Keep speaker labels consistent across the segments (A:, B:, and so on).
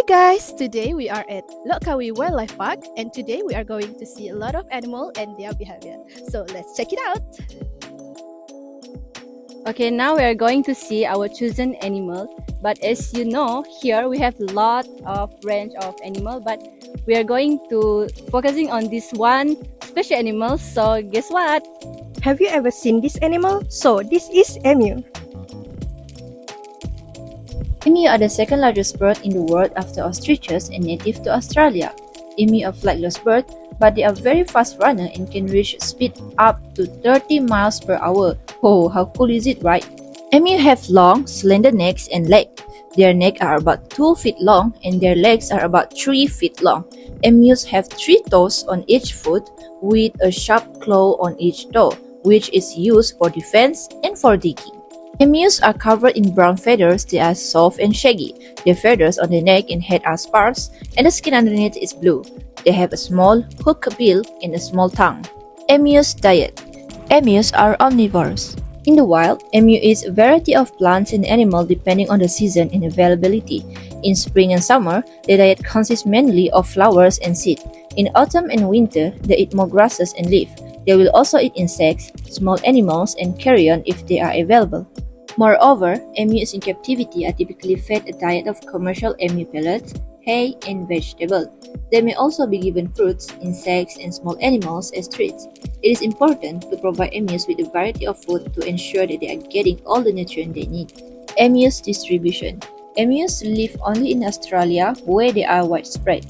A: guys, today we are at Kawi Wildlife Park and today we are going to see a lot of animals and their behavior. So let's check it out. Okay, now we are going to see our chosen animal. But as you know, here we have a lot of range of animal, but we are going to focusing on this one special animal. So guess what?
B: Have you ever seen this animal? So this is emu.
C: Emu are the second largest bird in the world after ostriches and native to Australia. Emu are flightless birds, but they are very fast runner and can reach speed up to 30 miles per hour. Oh, how cool is it, right? Emu have long, slender necks and legs. Their necks are about 2 feet long and their legs are about 3 feet long. Emus have 3 toes on each foot with a sharp claw on each toe, which is used for defense and for digging. Emus are covered in brown feathers. They are soft and shaggy. Their feathers on the neck and head are sparse, and the skin underneath is blue. They have a small, hooked bill and a small tongue. Emu's diet. Emus are omnivores. In the wild, emu eats a variety of plants and animals depending on the season and availability. In spring and summer, their diet consists mainly of flowers and seeds. In autumn and winter, they eat more grasses and leaves. They will also eat insects, small animals, and carrion if they are available. Moreover, emus in captivity are typically fed a diet of commercial emu pellets, hay, and vegetables. They may also be given fruits, insects, and small animals as treats. It is important to provide emus with a variety of food to ensure that they are getting all the nutrients they need. Emus distribution. Emus live only in Australia where they are widespread.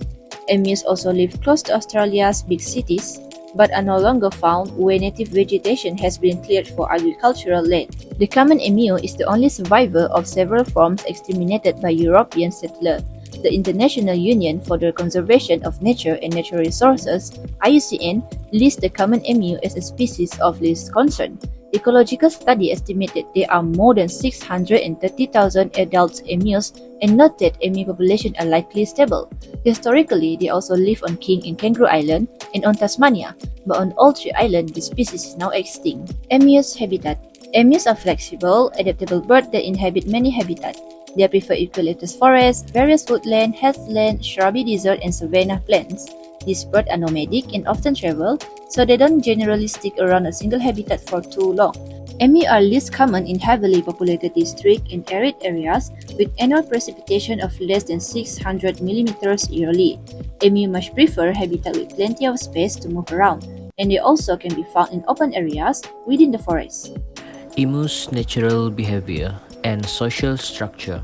C: Emus also live close to Australia's big cities, but are no longer found where native vegetation has been cleared for agricultural land. The common emu is the only survivor of several forms exterminated by European settlers. The International Union for the Conservation of Nature and Natural Resources (IUCN) lists the common emu as a species of least concern. Ecological study estimated there are more than 630,000 adult emus and noted emu population are likely stable. Historically, they also live on King and Kangaroo Island and on Tasmania, but on all three islands the species is now extinct. Emu's habitat. Emus are flexible, adaptable birds that inhabit many habitats. They prefer eucalyptus forests, various woodland, heathland, shrubby desert, and savanna plants. These birds are nomadic and often travel, so they don't generally stick around a single habitat for too long. Emu are least common in heavily populated districts in arid areas with annual precipitation of less than 600 mm yearly. Emu much prefer habitat with plenty of space to move around, and they also can be found in open areas within the forest.
D: Emu's natural behavior and social structure.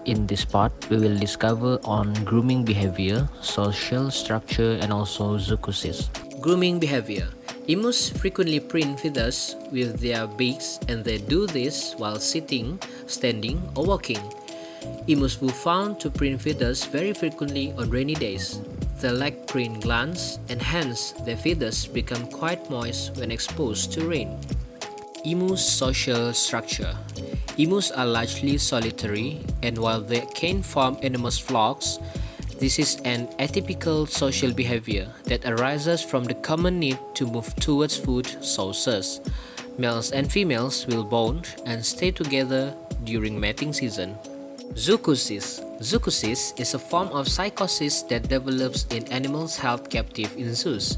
D: In this part, we will discover on grooming behavior, social structure, and also zoochosis. Grooming behavior. Emus frequently preen feathers with their beaks, and they do this while sitting, standing, or walking. Emus were found to preen feathers very frequently on rainy days. They lack preen glands, and hence their feathers become quite moist when exposed to rain. Emu's social structure. Emus are largely solitary, and while they can form enormous flocks, this is an atypical social behavior that arises from the common need to move towards food sources. Males and females will bond and stay together during mating season. Zoochosis. Zoochosis is a form of psychosis that develops in animals held captive in zoos.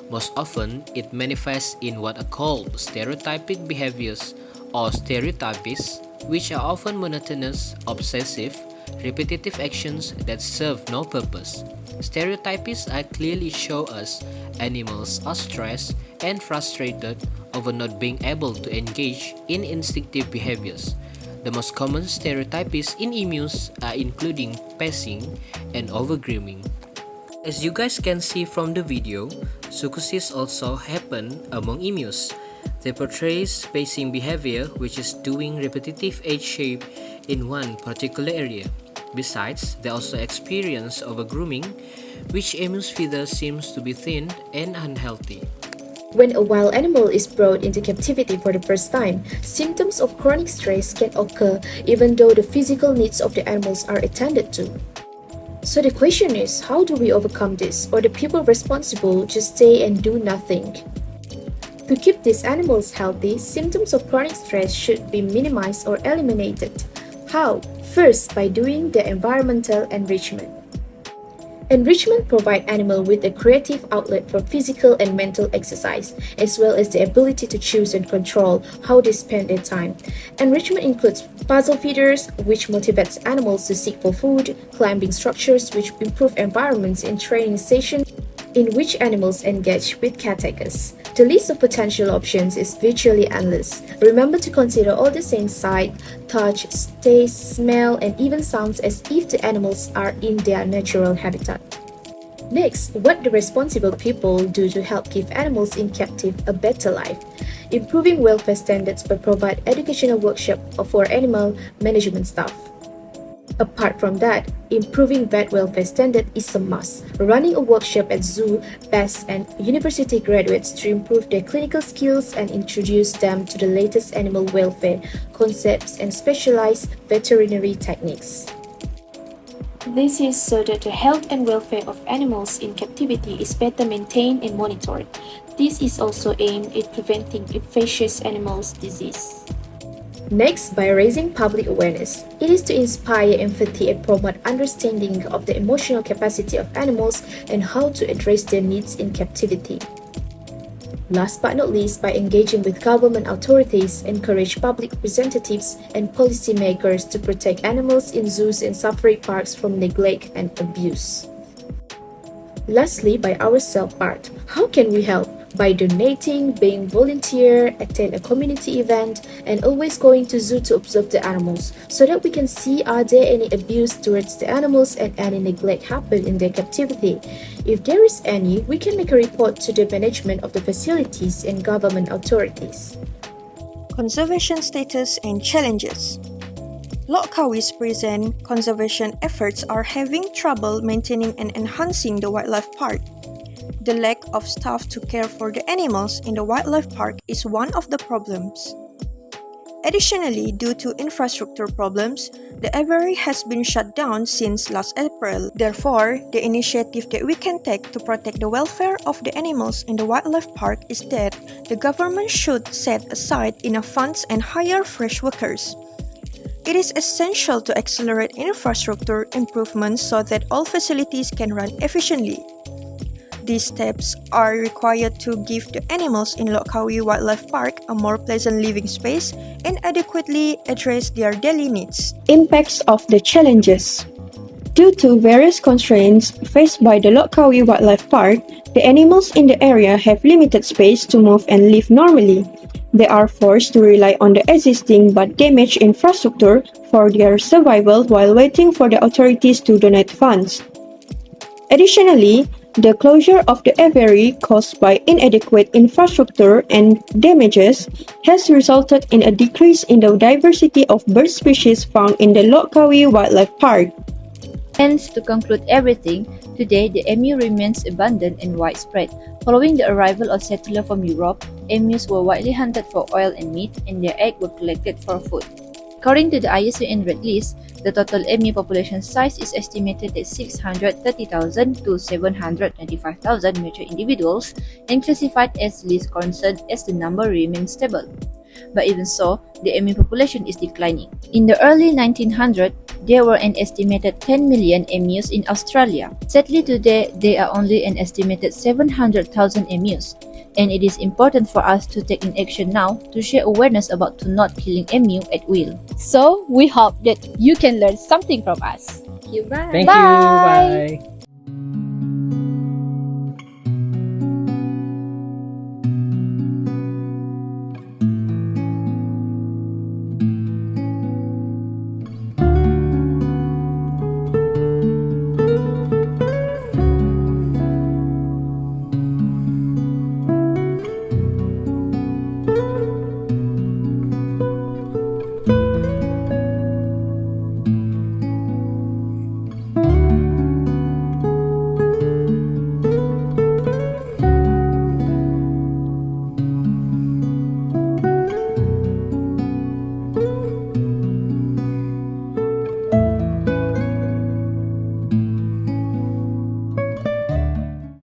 D: Most often, it manifests in what are called stereotypic behaviors or stereotypes, which are often monotonous, obsessive, repetitive actions that serve no purpose. Stereotypes clearly show us animals are stressed and frustrated over not being able to engage in instinctive behaviors. The most common stereotypes in emus are including pacing and overgrooming. As you guys can see from the video, zoochosis also happen among emus. They portray spacing behavior, which is doing repetitive H-shape in one particular area. Besides, they also experience overgrooming, which emus feather seems to be thin and unhealthy.
E: When a wild animal is brought into captivity for the first time, symptoms of chronic stress can occur even though the physical needs of the animals are attended to. So the question is, how do we overcome this, or the people responsible just stay and do nothing? To keep these animals healthy, symptoms of chronic stress should be minimized or eliminated. How? First, by doing the environmental enrichment. Enrichment provides animals with a creative outlet for physical and mental exercise, as well as the ability to choose and control how they spend their time. Enrichment includes puzzle feeders, which motivates animals to seek for food, climbing structures, which improve environments in training stations, in which animals engage with caretakers. The list of potential options is virtually endless. Remember to consider all the sense sight, touch, taste, smell, and even sounds as if the animals are in their natural habitat. Next, what do responsible people do to help give animals in captive a better life? Improving welfare standards by provide educational workshop for animal management staff. Apart from that, improving vet welfare standard is a must. Running a workshop at zoo, pets, and university graduates to improve their clinical skills and introduce them to the latest animal welfare concepts and specialized veterinary techniques. This is so that the health and welfare of animals in captivity is better maintained and monitored. This is also aimed at preventing infectious animals disease. Next, by raising public awareness, it is to inspire empathy and promote understanding of the emotional capacity of animals and how to address their needs in captivity. Last but not least, by engaging with government authorities, encourage public representatives and policymakers to protect animals in zoos and safari parks from neglect and abuse. Lastly, by our self-part, how can we help? By donating, being volunteer, attend a community event, and always going to zoo to observe the animals, so that we can see are there any abuse towards the animals and any neglect happen in their captivity. If there is any, we can make a report to the management of the facilities and government authorities.
B: Conservation status and challenges. Lok Kawi's present conservation efforts are having trouble maintaining and enhancing the wildlife park. The lack of staff to care for the animals in the wildlife park is one of the problems. Additionally, due to infrastructure problems, the aviary has been shut down since last April. Therefore, the initiative that we can take to protect the welfare of the animals in the wildlife park is that the government should set aside enough funds and hire fresh workers. It is essential to accelerate infrastructure improvements so that all facilities can run efficiently. These steps are required to give the animals in Lok Kawi Wildlife Park a more pleasant living space and adequately address their daily needs.
F: Impacts of the challenges. Due to various constraints faced by the Lok Kawi Wildlife Park, the animals in the area have limited space to move and live normally. They are forced to rely on the existing but damaged infrastructure for their survival while waiting for the authorities to donate funds. Additionally, the closure of the aviary caused by inadequate infrastructure and damages has resulted in a decrease in the diversity of bird species found in the Lok Kawi Wildlife Park.
C: Hence, to conclude everything, today the emu remains abundant and widespread. Following the arrival of settlers from Europe, emus were widely hunted for oil and meat, and their eggs were collected for food. According to the IUCN Red List, the total emu population size is estimated at 630,000 to 795,000 mature individuals and classified as least concerned as the number remains stable. But even so, the emu population is declining. In the early 1900s, there were an estimated 10 million emus in Australia. Sadly, today there are only an estimated 700,000 emus. And it is important for us to take in action now to share awareness about to not killing emu at will.
A: So we hope that you can learn something from us.
G: Thank you.
A: Bye.
G: Bye.